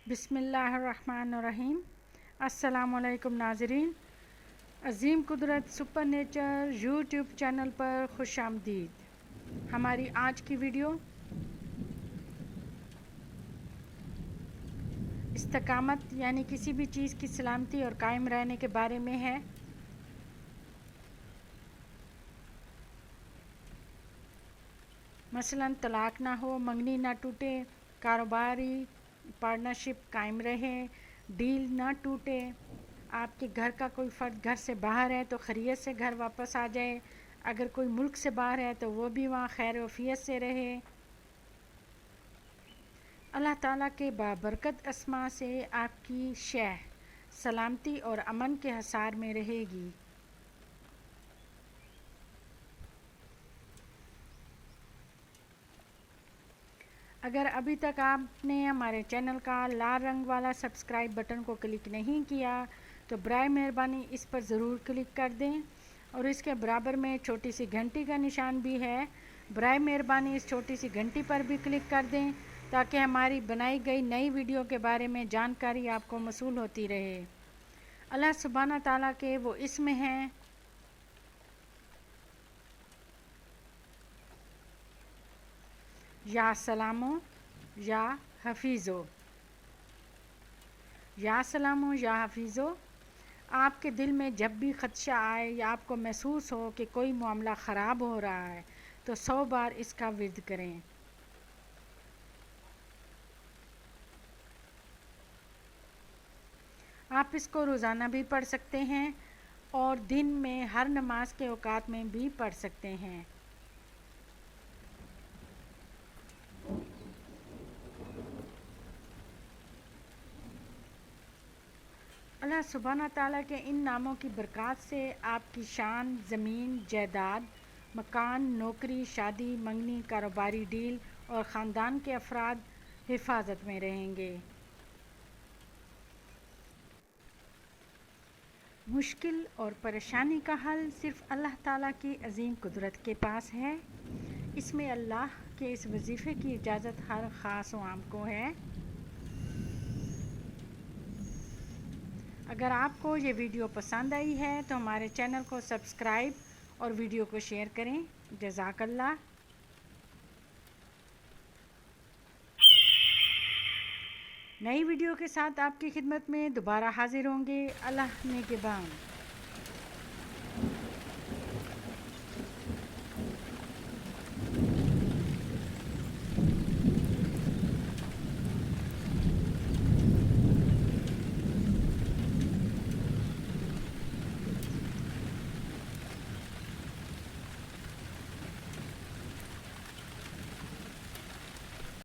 بسم اللہ الرحمن الرحیم۔ السلام علیکم ناظرین، عظیم قدرت سپر نیچر یوٹیوب چینل پر خوش آمدید۔ ہماری آج کی ویڈیو استقامت یعنی کسی بھی چیز کی سلامتی اور قائم رہنے کے بارے میں ہے۔ مثلاً طلاق نہ ہو، منگنی نہ ٹوٹے، کاروباری پارٹنرشپ قائم رہے، ڈیل نہ ٹوٹے، آپ کے گھر کا کوئی فرد گھر سے باہر ہے تو خیریت سے گھر واپس آ جائے، اگر کوئی ملک سے باہر ہے تو وہ بھی وہاں خیر و عافیت سے رہے۔ اللہ تعالیٰ کے بابرکت اسماء سے آپ کی شے سلامتی اور امن کے حصار میں رہے گی۔ اگر ابھی تک آپ نے ہمارے چینل کا لال رنگ والا سبسکرائب بٹن کو کلک نہیں کیا تو برائے مہربانی اس پر ضرور کلک کر دیں، اور اس کے برابر میں چھوٹی سی گھنٹی کا نشان بھی ہے، برائے مہربانی اس چھوٹی سی گھنٹی پر بھی کلک کر دیں تاکہ ہماری بنائی گئی نئی ویڈیو کے بارے میں جانکاری آپ کو موصول ہوتی رہے۔ اللہ سبحانہ تعالیٰ کے وہ اسم ہیں یا سلامو یا حفیظو۔ یا سلامو یا حفیظو، آپ کے دل میں جب بھی خدشہ آئے یا آپ کو محسوس ہو کہ کوئی معاملہ خراب ہو رہا ہے تو 100 بار اس کا ورد کریں۔ آپ اس کو روزانہ بھی پڑھ سکتے ہیں اور دن میں ہر نماز کے اوقات میں بھی پڑھ سکتے ہیں۔ اللہ سبحانہ تعالیٰ کے ان ناموں کی برکات سے آپ کی شان، زمین، جائیداد، مکان، نوکری، شادی، منگنی، کاروباری ڈیل اور خاندان کے افراد حفاظت میں رہیں گے۔ مشکل اور پریشانی کا حل صرف اللہ تعالیٰ کی عظیم قدرت کے پاس ہے۔ اس میں اللہ کے اس وظیفے کی اجازت ہر خاص و عام کو ہے۔ اگر آپ کو یہ ویڈیو پسند آئی ہے تو ہمارے چینل کو سبسکرائب اور ویڈیو کو شیئر کریں۔ جزاک اللہ۔ نئی ویڈیو کے ساتھ آپ کی خدمت میں دوبارہ حاضر ہوں گے۔ اللہ نگہبان۔